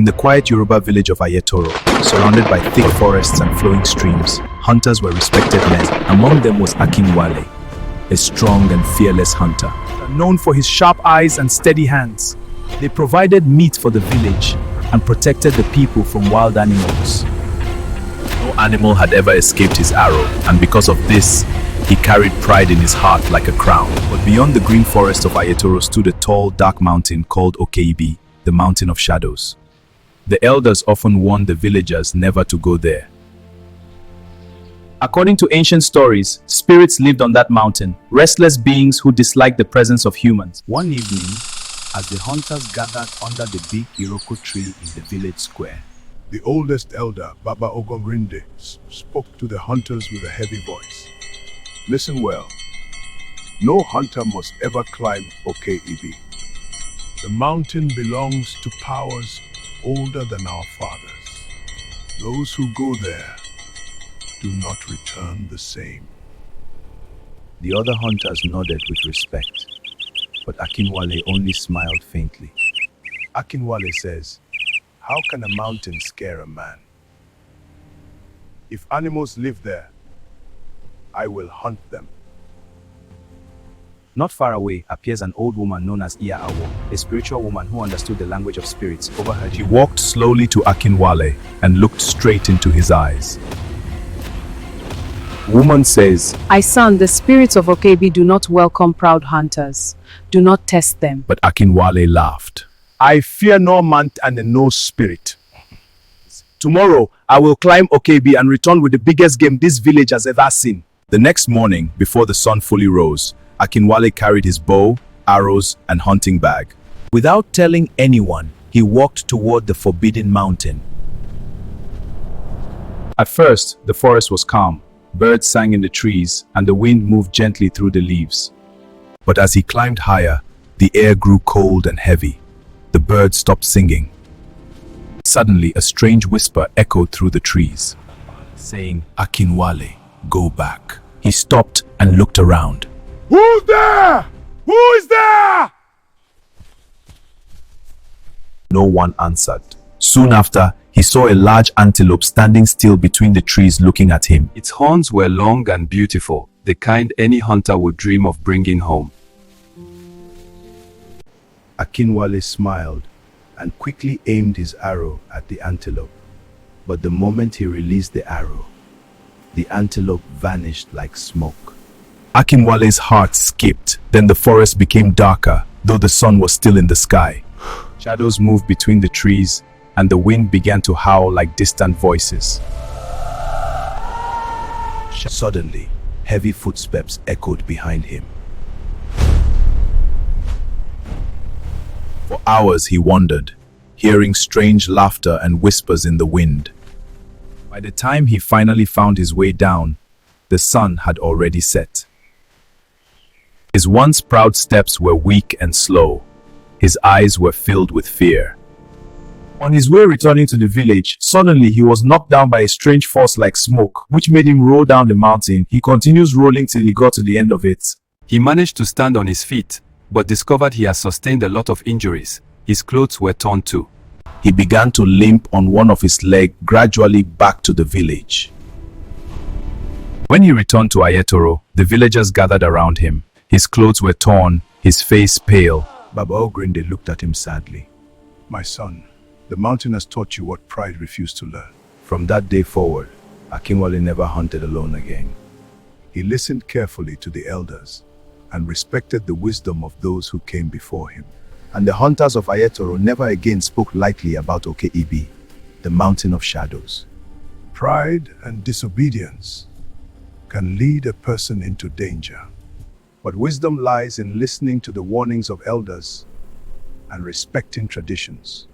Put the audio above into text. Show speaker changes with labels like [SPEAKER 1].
[SPEAKER 1] In the quiet Yoruba village of Ayetoro, surrounded by thick forests and flowing streams, hunters were respected men. Among them was Akinwale, a strong and fearless hunter.
[SPEAKER 2] Known for his sharp eyes and steady hands, they provided meat for the village and protected the people from wild animals.
[SPEAKER 1] No animal had ever escaped his arrow, and because of this, he carried pride in his heart like a crown. But beyond the green forest of Ayetoro stood a tall, dark mountain called Okeibi, the Mountain of Shadows. The elders often warned the villagers never to go there.
[SPEAKER 2] According to ancient stories, spirits lived on that mountain, restless beings who disliked the presence of humans.
[SPEAKER 1] One evening, as the hunters gathered under the big Iroko tree in the village square,
[SPEAKER 3] the oldest elder, Baba Ogomrinde, spoke to the hunters with a heavy voice. Listen well. No hunter must ever climb Okeibi. The mountain belongs to powers older than our fathers. Those who go there do not return the same.
[SPEAKER 1] The other hunters nodded with respect, but Akinwale only smiled faintly.
[SPEAKER 3] Akinwale says, how can a mountain scare a man? If animals live there, I will hunt them.
[SPEAKER 2] Not far away appears an old woman known as Iya Awo, a spiritual woman who understood the language of spirits. Overheard,
[SPEAKER 1] she walked slowly to Akinwale and looked straight into his eyes. The woman says,
[SPEAKER 4] "My son, the spirits of Okeibi do not welcome proud hunters. Do not test them."
[SPEAKER 1] But Akinwale laughed.
[SPEAKER 2] I fear no man and no spirit. Tomorrow, I will climb Okeibi and return with the biggest game this village has ever seen.
[SPEAKER 1] The next morning, before the sun fully rose, Akinwale carried his bow, arrows, and hunting bag. Without telling anyone, he walked toward the forbidden mountain.
[SPEAKER 2] At first, the forest was calm. Birds sang in the trees, and the wind moved gently through the leaves.
[SPEAKER 1] But as he climbed higher, the air grew cold and heavy. The birds stopped singing. Suddenly, a strange whisper echoed through the trees, saying, "Akinwale, go back." He stopped and looked around.
[SPEAKER 3] Who's there? Who is there?
[SPEAKER 1] No one answered. Soon after, he saw a large antelope standing still between the trees looking at him.
[SPEAKER 5] Its horns were long and beautiful, the kind any hunter would dream of bringing home.
[SPEAKER 3] Akinwale smiled and quickly aimed his arrow at the antelope. But the moment he released the arrow, the antelope vanished like smoke.
[SPEAKER 1] Akinwale's heart skipped. Then the forest became darker, though the sun was still in the sky.
[SPEAKER 2] Shadows moved between the trees, and the wind began to howl like distant voices.
[SPEAKER 1] Suddenly, heavy footsteps echoed behind him. For hours he wandered, hearing strange laughter and whispers in the wind. By the time he finally found his way down, the sun had already set. His once proud steps were weak and slow. His eyes were filled with fear.
[SPEAKER 2] On his way returning to the village, suddenly he was knocked down by a strange force like smoke, which made him roll down the mountain. He continues rolling till he got to the end of it.
[SPEAKER 5] He managed to stand on his feet, but discovered he had sustained a lot of injuries. His clothes were torn too.
[SPEAKER 1] He began to limp on one of his legs gradually back to the village.
[SPEAKER 2] When he returned to Ayetoro, the villagers gathered around him. His clothes were torn, his face pale.
[SPEAKER 3] Baba Ogrinde looked at him sadly. My son, the mountain has taught you what pride refused to learn.
[SPEAKER 1] From that day forward, Akinwale never hunted alone again.
[SPEAKER 3] He listened carefully to the elders and respected the wisdom of those who came before him. And the hunters of Ayetoro never again spoke lightly about Okeibi, the Mountain of Shadows. Pride and disobedience can lead a person into danger. But wisdom lies in listening to the warnings of elders and respecting traditions.